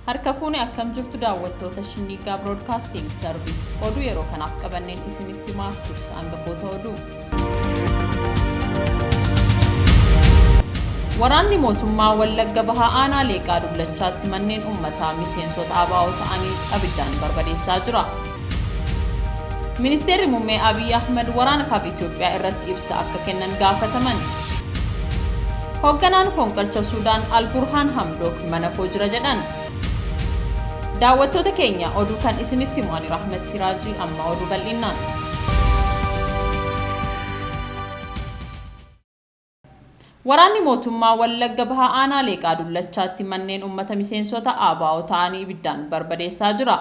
Harka fuune akkam jirtu daawwattoota SHINNIIGAA BROADCASTING SERVICE oduu yeroo kanaaf qabanneen isinitti maaktus hangafoota oduu. Waraanni mootummaa Wallagga Bahaa aanaa leeqaa dullachaatti manneen uummataa miseensota abbaa ta'anii abiddaan barbadeessaa jira. Ministeerri muummee Abiy Ahmed waraana kaaba Itoophiyaa irratti ibsa akka kennan gaafataman. Hoogganaan fonqolcha Suudaan Al-Burhaan Hamdok mana koo jira jedhan. Daawwattoota keenya oduu kan isinitti himu Rahmat Siraajii amma oduu bal'inaan. Waraanni mootummaa Wallagga Bahaa aanaa leeqaa dullachaatti manneen uummata miseensota abbaa ta'anii abiddaan barbadeessaa jira.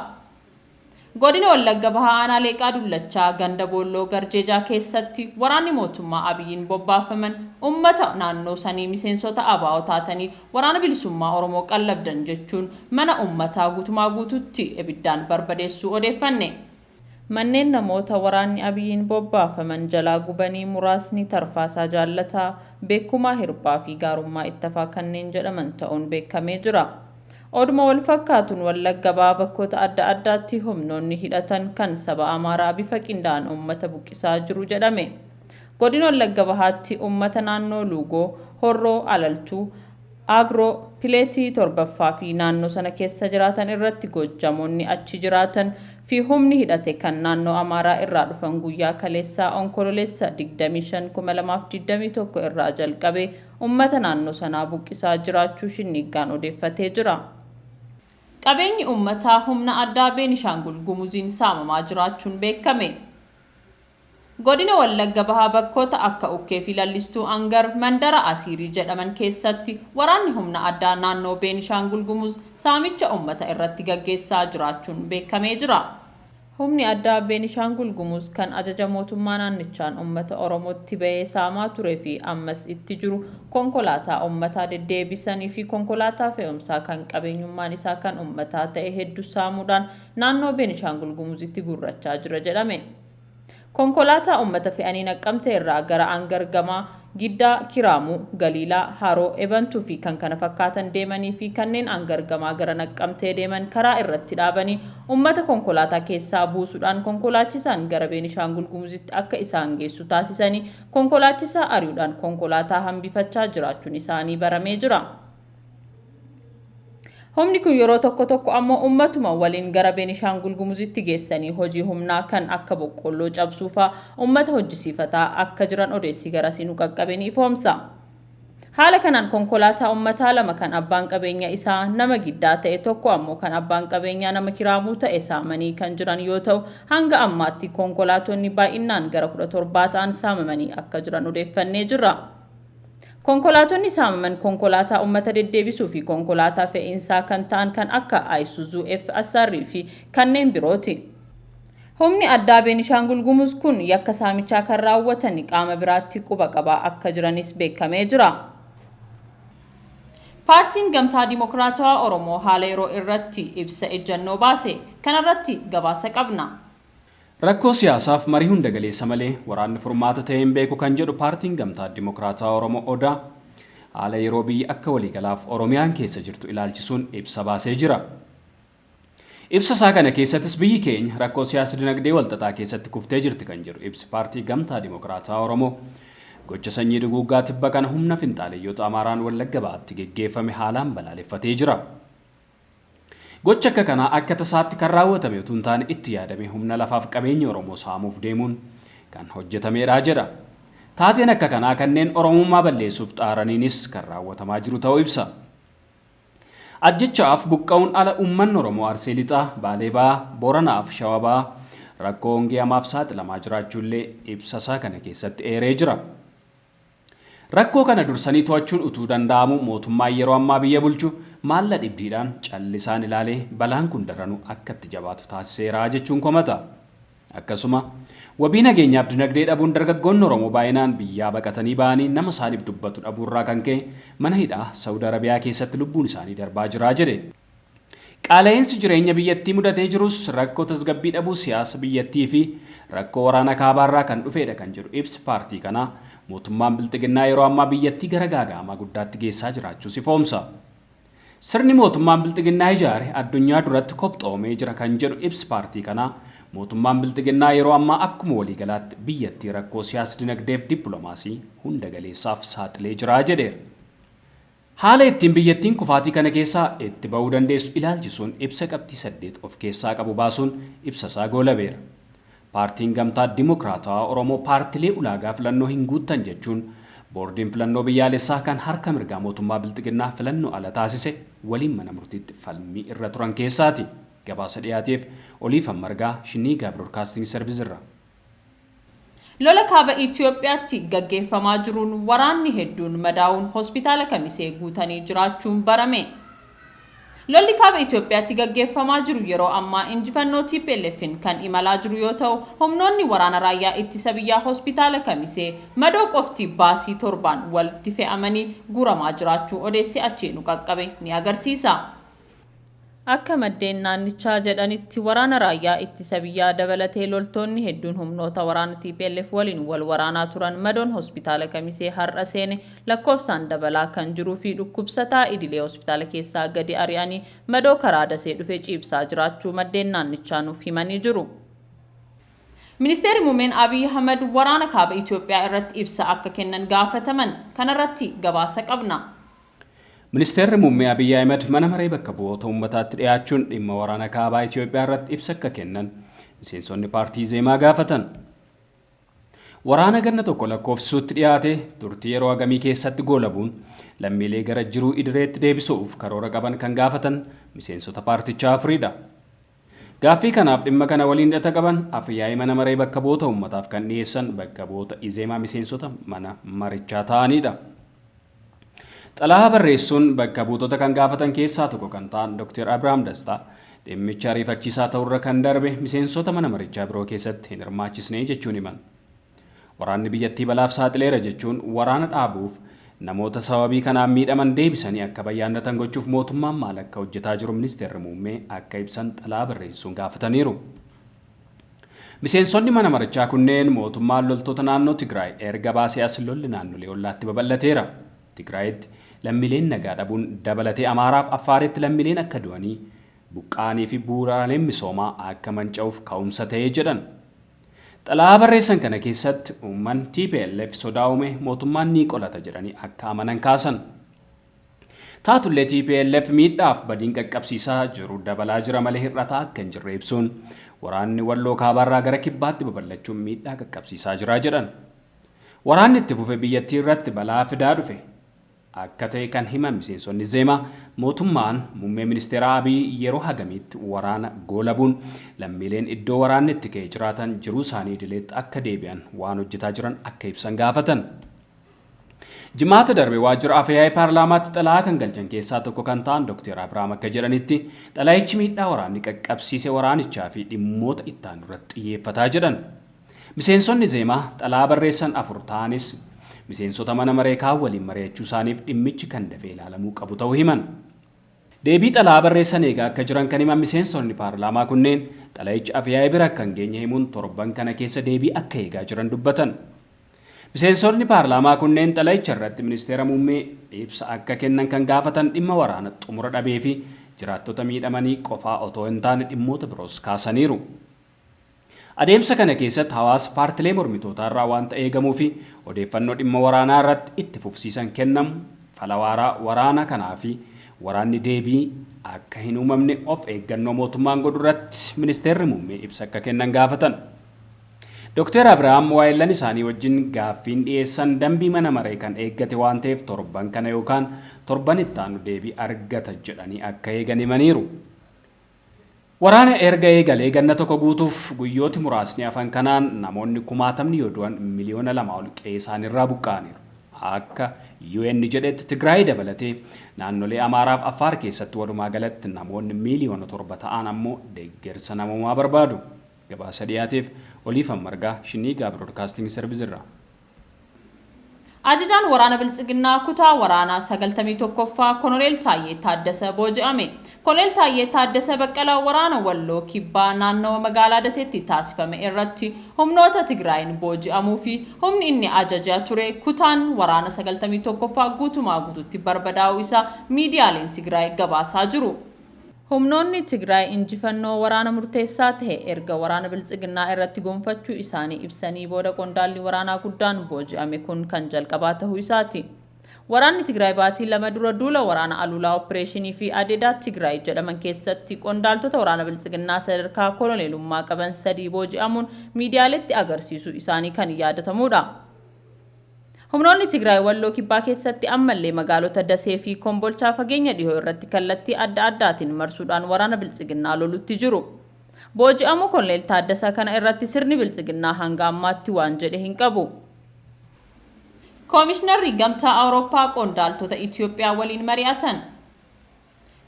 Godina Wallagga Bahaa aanaa leeqaa dullachaa ganda boolloo garjeejaa keessatti waraanni mootummaa Abiyyiin bobbaafaman ummata naannoo sanii miseensota abbaa taatanii waraana bilisummaa Oromoo qallabdan jechuun mana ummataa guutumaa guututti abiddaan barbadeessuu odeeffanne. Manneen namoota waraanni Abiyyiin bobbaafaman jalaa gubanii muraasni Tarfaasaa Jaallataa, Beekumaa Hirbaa fi Gaarummaa Ittafaa kanneen jedhaman ta'uun beekamee jira. Oduma wal fakkaatuun Wallagga Bahaa bakkoota adda addaatti humnoonni hidhatan kan saba Amaaraa bifa qindaa'aan uummata buqqisaa jiru jedhame. Godina Wallagga Bahaatti uummata naannoo Luugoo, Horroo, Alaltuu, Agroo, Pileetii torbaffaa fi naannoo sana keessa jiraatan irratti gojamoonni achi jiraatan fi humni hidhate kan naannoo Amaaraa irraa dhufan guyyaa kaleessaa Onkoloolessa 25/2021 irraa jalqabee uummata naannoo sanaa buqqisaa jiraachuu SHINNIIGAAN odeeffatee jira. Qabeenyi uummataa humna addaa Beenishaangul Gumuziin saamamaa jiraachuun beekame. Godina Wallagga Bahaa bakkoota akka Ukkee fi Lallistuu Angar mandara Asiirii jedhaman keessatti waraanni humna addaa naannoo Beenishaangul Gumuz saamicha uummata irratti gaggeessaa jiraachuun beekamee jira. Humni addaa Beenishaangul Gumuz kan ajaja mootummaa naannichaan uummata Oromootti bahee saamaa turee fi ammas itti jiru konkolaataa uummataa deddeebisanii fi konkolaataa fe'umsaa kan qabeenyummaan isaa kan uummataa ta'e hedduu saamuudhaan naannoo Beenishaangul Gumuzitti gurrachaa jira jedhame. Konkolaataa uummata fe'anii Naqqamtee irraa gara Angargamaa, Giddaa, Kiraamuu, Galiilaa, Haroo, Ebantuu fi kan kana fakkaatan deemanii fi kanneen Angargamaa gara Naqqamtee deeman karaa irratti dhaabanii uummata konkolaataa keessaa buusuudhaan konkolaachisaan gara Beenishaangul Gumuzitti akka isaan geessu taasisanii konkolaachisaa ari'uudhaan konkolaataa hambifachaa jiraachuun isaanii baramee jira. Humni kun yeroo tokko ammoo uummatuma waliin gara Beenishaangul Gumuzitti geessanii hojii humnaa kan akka boqqolloo cabsuufaa uummata hojjisiifataa akka jiran odeessi garasiin qaqqabeen ifoomsa. Haala kanaan konkolaataa uummataa lama kan abbaan qabeenya isaa nama Giddaa ta'e tokko ammoo kan abbaan qabeenyaa nama Kiraamuu ta'e saamanii kan jiran yoo ta'u hanga ammaatti konkolaatonni baay'inaan gara 17 ta'an saamamanii akka jiran odeeffannee jira. Konkolaatonni saamaman konkolaataa uummata deddeebisuu fi konkolaataa fe'iinsaa kan ta'an kan akka Isuzu FSR fi kanneen birooti. Humni addaa Beenishaangul Gumuz kun yakka saamichaa kan raawwatan qaama biraatti quba qabaa akka jiranis beekamee jira. Paartiin Gamtaa Dimokiraatawaa Oromoo haala yeroo irratti ibsa ejjannoo baase kanarratti gabaasa qabna. Rakkoo siyaasaaf marii hunda galeessa malee waraanni furmaata ta'ee hin beeku kan jedhu paartiin Gamtaa Dimokiraatawaa Oromoo Odaa haala yeroo biyyi akka waliigalaaf Oromiyaan keessa jirtu ilaalchisuun ibsa baasee jira. Ibsa isaa kana keessattis biyyi keenya rakkoo siyaasa dinagdee walxaxaa keessatti kuftee jirti kan jedhu ibsi paartii Gamtaa Dimokiraatawaa Oromoo gocha sanyii duguuggaa tibba kana humna finxaaleeyyoota Amaaraan Wallagga Bahaatti geggeeffame haalaan balaaleffatee jira. Gocha akka kanaa akka tasaatti kan raawwatame utuu hin taane itti yaadame humna lafaaf qabeenya Oromoo saamuuf deemuun kan hojjetameedha jedha. Taateen akka kanaa kanneen Oromummaa balleessuuf xaaraniinis kan raawwatamaa jiru ta'uu ibsa. Ajjechaaf buqqa'uun ala uummanni Oromoo Arsee Lixaa, Baalee Bahaa, Booranaaf Shawaa Bahaa rakkoo hongee hamaaf saaxilamaa jiraachuullee ibsa isaa kana keessatti eeree jira. Rakkoo kana dursanii to'achuun utuu danda'amu mootummaan yeroo ammaa biyya bulchu maalla dhibdiidhaan callisaan ilaalee balaan kun daranuu akka itti jabaatu taasiseera jechuun komata. Akkasuma wabii nageenyaaf dinagdee dhabuun dargaggoonni Oromoo baay'inaan biyyaa baqatanii ba'anii nama isaaniif dubbatu dhabuurraa kan ka'e mana hidhaa Saawud Arabiyaa keessatti lubbuun isaanii darbaa jira jedhe. Qaala'insi jireenya biyyattii mudatee jirus rakkoo tasgabbii dhabuu siyaasa biyyattii fi rakkoo waraana kaabaarraa kan dhufeedha kan jedhu ibsi paartii kanaa mootummaan bilxiginnaa yeroo ammaa biyyattii gara gaaga'amaa guddaatti geessaa jiraachuu ifoomsa. Sirni mootummaan bilxiginnaa ijaare addunyaa duratti kophoomee jira kan jedhu ibsi paartii kanaa mootummaan bilxiginnaa yeroo ammaa akkuma waliigalaatti biyyattii rakkoo siyaas-dinagdeef dippiloomaasii hunda galeessaaf saaxilee jira jedheera. Haala ittiin biyyattiin kufaatii kana keessaa itti ba'uu dandeessu ilaalchisuun ibsa qabxii 8 of keessaa qabu baasuun ibsa isaa goolabeera. Paartiin gamtaa Dimokiraatawaa Oromoo paartilee ulaagaa filannoo hin guuttan jechuun boordiin filannoo biyyaalessaa kan harka mirgaa mootummaa bilxiginnaa filannoo ala taasise waliin mana murtiitti falmii irra turan keessaati. Gabaasa dhiyaateef Oliifan Margaa Shinniigaa Broadcasting Service irra. Lola kaaba Itoophiyaatti gaggeeffamaa jiruun waraanni hedduun madaa'uun hospitaala Kamisee guutanii jiraachuun barame. Lolli kaaba Itoophiyaatti gaggeeffamaa jiru yeroo ammaa injifannoo TPLF'n kan imalaa jiru yoo ta'u, humnoonni waraana raayyaa ittisa biyyaa hospitaala Kamisee madoo qofti baasii 7 walitti fe'amanii guuramaa jiraachuu odeessi achii nu qaqqabe ni agarsiisa. Akka maddeen naannichaa jedhanitti waraana raayyaa ittisa biyyaa dabalatee loltoonni hedduun humnoota waraana TPLF waliin wal waraanaa turan madoon hospitaala Kamisee har'a seene lakkoofsaan dabalaa kan jiruu fi dhukkubsataa idilee hospitaala keessaa gadi ari'anii madoo karaa dasee dhufe ciibsaa jiraachuu maddeen naannichaa nuuf himanii jiru. Ministeerri muummeen Abiy Ahmed waraana kaaba Itoophiyaa irratti ibsa akka kennan gaafataman kanarratti gabaasa qabna. Ministeerri muummee Abiy Ahmed mana maree bakka bu'oota uummataatti dhiyaachuun dhimma waraana kaabaa Itoophiyaa irratti ibsa akka kennan miseensonni paartii Zeemaa gaafatan. Waraana ganna tokko lakkoofsisuutti dhiyaate turtii yeroo hagamii keessatti goolabuun lammiilee gara jiruu idileetti deebisuuf karoora qaban kan gaafatan miseensota paartichaa afuriidha. Gaaffii kanaaf dhimma kana waliin hidhata qaban afyaa'ii mana maree bakka bu'oota uummataaf kan dhiyeessan bakka bu'oota Zeemaa miseensota mana marichaa ta'anidha. Xalaa barreessuun bakka buutota kan gaafatan keessaa tokko kan ta'an Dr. Abrahaam Dastaa dhimmicha ariifachiisaa ta'urra kan darbe miseensota mana marichaa biroo keessatti hin hirmaachisne jechuun himan. Waraanni biyyattii balaaf saaxileera jechuun waraana dhaabuuf namoota sababii kanaan miidhaman deebisanii akka bayyaannatan gochuuf mootummaan maal akka hojjetaa jiru ministeerri muummee akka ibsan xalaa barreessuun gaafataniiru. Miseensonni mana marichaa kunneen mootummaan loltoota naannoo Tigraay erga baasee as lolli naannolee ollaatti babal'ateera. Tigraayitti lammiileen nagaa dhabuun dabalatee Amaaraaf Affaaritti lammiileen akka du'anii buqqaanii fi bu'uuraaleen misoomaa akka manca'uuf ka'umsa ta'ee jedhan. Xalaa barreessan kana keessatti uummanni TPLF sodaa uume mootummaan ni qolata jedhanii akka amanan kaasan. Taatullee TPLF miidhaaf badiin qaqqabsiisaa jiru dabalaa jira malee hir'ataa akka hin jirre ibsuun waraanni walloo kaabaarraa gara kibbaatti babal'achuun miidhaa qaqqabsiisaa jira jedhan. Waraanni itti fufe biyyattii irratti balaa fidaa dhufe. Akka ta'e kan himan miseensonni Zeemaa mootummaan muummee ministeera Abiy yeroo hagamiitti waraana goolabuun lammiileen iddoo waraanni itti ka'ee jiraatan jiruu isaanii idileetti akka deebi'an waan hojjetaa jiran akka ibsan gaafatan. Jimaata darbe waajjira afyaa'ii paarlaamaatti xalaa kan galchan keessaa tokko kan ta'an Dr. Abrahaam akka jedhanitti xalaayichi miidhaa waraanni qaqqabsiise waraanichaa fi dhimmoota itti aanu irratti xiyyeeffataa jedhan. Miseensonni Zeemaa xalaa barreessan 4 ta'anis miseensota mana maree waliin mari'achuu isaaniif dhimmichi kan dafee ilaalamuu qabu ta'uu himan. Deebii xalaa barreessan eegaa akka jiran kan himan miseensonni paarlaamaa kunneen xalayichi afyaa'ii bira kan geenye himuun torban kana keessa deebii akka eegaa jiran dubbatan. Miseensonni paarlaamaa kunneen xalayicha irratti ministeera muummee ibsa akka kennan kan gaafatan dhimma waraana xumura dhabee fi jiraattota miidhamanii qofaa otoo hin taane dhimmoota biroos kaasaniiru. Adeemsa kana keessatti hawaasa paartilee mormitootaa irraa waanta eegamuu fi odeeffannoo dhimma waraanaa irratti itti fufsiisan kennamu falawaaraa waraana kanaa fi waraanni deebii akka hin uumamne of eeggannoo mootummaan godhu irratti ministeerri muummee ibsa akka kennan gaafatan. Dr. Abrahaam waayillan isaanii wajjin gaaffiin dhiyeessan dambii mana maree kan eeggate waan ta'eef torban kana yookaan torban itti aanu deebii argata jedhanii akka eegan himaniiru. Waraana erga eegalee ganna tokko guutuuf guyyooti muraasni afan kanaan namoonni 10,000 yoo du'an miliyoona 2 ol qe'ee isaaniirraa buqqa'aniiru. Akka UN jedhetti Tigraay dabalatee naannolee Amaaraaf Affaar keessatti walumaa galatti namoonni miliyoona 7 ta'an ammoo deeggarsa namummaa barbaadu. Gabaasa dhiyaateef Oliifan Margaa Shinniigaa Broadcasting Service irraa. Ajajaan waraana biltsiginnaa kutaa waraanaa 91ffaa Koloneel Taayyee Taaddasee booji'ame. Koloneel Taayyee Taaddasee Baqqalaa waraana Walloo Kibbaa naannoo magaalaa Daseetti taasifame irratti humnoota Tigraayin booji'amuu fi humni inni ajajaa ture kutaan waraana 91ffaa guutumaa guututti barbadaa'uu isaa miidiyaaleen Tigraay gabaasaa jiru. Humnoonni Tigraay injifannoo waraana murteessaa ta'e erga waraana biltsiginnaa irratti gonfachuu isaanii ibsanii booda qondaalli waraanaa guddaan booji'ame kun kan jalqabaa ta'uu isaati. Waraanni Tigraay baatii lama dura duula waraana alulaa opereeshinii fi adeedaa Tigraay jedhaman keessatti qondaaltota waraana biltsiginnaa sadarkaa koloneelummaa qaban 3 booji'amuun miidiyaaleetti agarsiisuu isaanii kan yaadatamudha. Humnoonni Tigraay Walloo Kibbaa keessatti ammallee magaalota Dasee fi Kombolchaa fageenya dhihoo irratti kallattii adda addaatiin marsuudhaan waraana biltsiginnaa lolutti jiru. Booji'amuu Koloneel Taaddasee kana irratti sirni biltsiginnaa hanga ammaatti waan jedhe hin qabu. Koomishinarri Gamtaa Awurooppaa qondaaltota Itoophiyaa waliin mari'atan.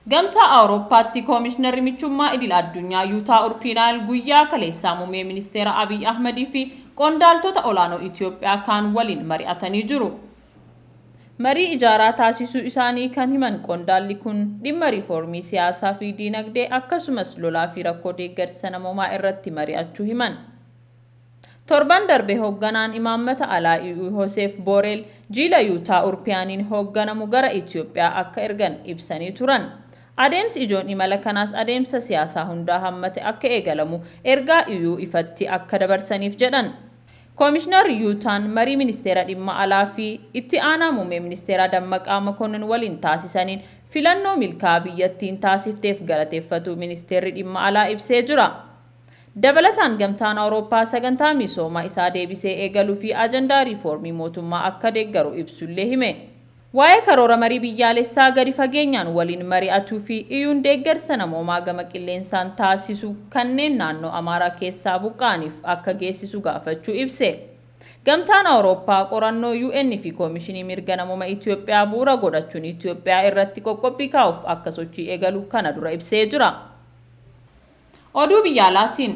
Gamtaa Awurooppaatti koomishinarri michummaa idil addunyaa Yuutaa Urpiinaal guyyaa kaleessaa muummee ministeera Abiy Ahmedii fi qondaaltota olaanoo Itoophiyaa kaan waliin mari'atanii jiru. Marii ijaaraa taasisuu isaanii kan himan qondaalli kun dhimma riifoormii siyaasaa fi diinagdee akkasumas lolaa fi rakkoo deeggarsa namoomaa irratti mari'achuu himan. Torban darbe hoogganaan imaammata alaa EU Hoseef Booreel jiila Yuutaa Urpiyaaniin hoogganamu gara Itoophiyaa akka ergan ibsanii turan. Adeemsi ijoon imala kanaas adeemsa siyaasaa hundaa hammate akka eegalamu ergaa EU ifatti akka dabarsaniif jedhan. Koomishinarri Yuutaan marii ministeera dhimma alaa fi itti aanaa muummee ministeera Dammaqaa Makonnin waliin taasisaniin filannoo milkaa'aa biyyattiin taasifteef galateeffatu ministeerri dhimma alaa ibsee jira. Dabalataan Gamtaan Awurooppaa sagantaa misoomaa isaa deebisee eegaluu fi ajandaa riifoormii mootummaa akka deeggaru ibsullee hime. Waa'ee karoora marii biyyaalessaa gadi fageenyaan waliin mari'atuu fi EU'n deeggarsa namoomaa gama qilleensaan taasisu kanneen naannoo Amaaraa keessaa buqqaaniif akka geessisu gaafachuu ibse. Gamtaan Awurooppaa qorannoo UN fi Koomishinii Mirga Namooma Itoophiyaa bu'uura godhachuun Itoophiyaa irratti qoqqobbii kaa'uuf akka sochii eegalu kana dura ibsee jira. Oduu biyya alaatiin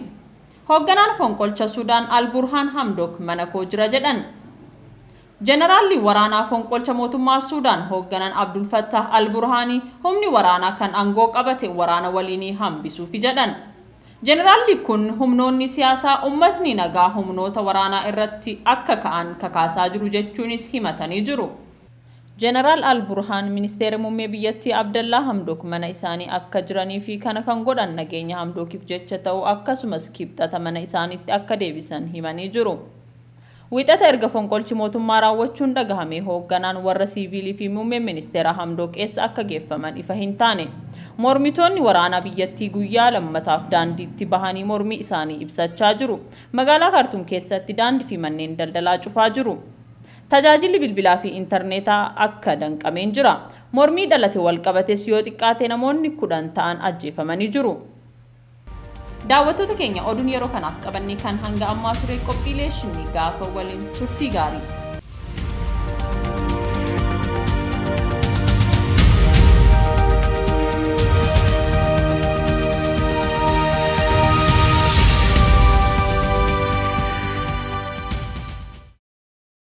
hoogganaan fonqolcha Sudaan Al-Burhaan Hamdok mana koo jira jedhan. Generaalli waraanaa fonqolcha mootummaa Sudaan hoogganaan Abdul Fattah Al-Burhaanii humni waraanaa kan aangoo qabate waraana waliinii hambisuuf jedhan. Generaalli kun humnoonni siyaasaa ummatni nagaa humnoota waraanaa irratti akka ka'an kakaasaa jiru jechuunis himatanii jiru. Jeneraal Al-Burhaan ministeera muummee biyyattii Abdallaa Hamdok mana isaanii akka jiranii fi kana kan godhan nageenya Hamdokiif jecha ta'uu akkasumas kibxata mana isaaniitti akka deebisan himanii jiru. Wixata erga fonqolchi mootummaa raawwachuun dhagahame hoogganaan warra siivilii fi muummeen ministeera Hamdok eessa akka geeffaman ifa hin taane. Mormitoonni waraanaa biyyattii guyyaa lammataaf daandiitti bahanii mormii isaanii ibsachaa jiru. Magaalaa Kaartuum keessatti daandii fi manneen daldalaa cufaa jiru. Tajaajilli bilbilaa fi intarneetaa akka danqameen jira. Mormii dhalate wal qabates yoo xiqqaate namoonni 10 ta'an ajjeefamanii jiru. Daawwattoota keenya oduun yeroo kanaaf qabannee kan hanga ammaa ture qophiilee shinnii gaafa waliin turtii gaarii.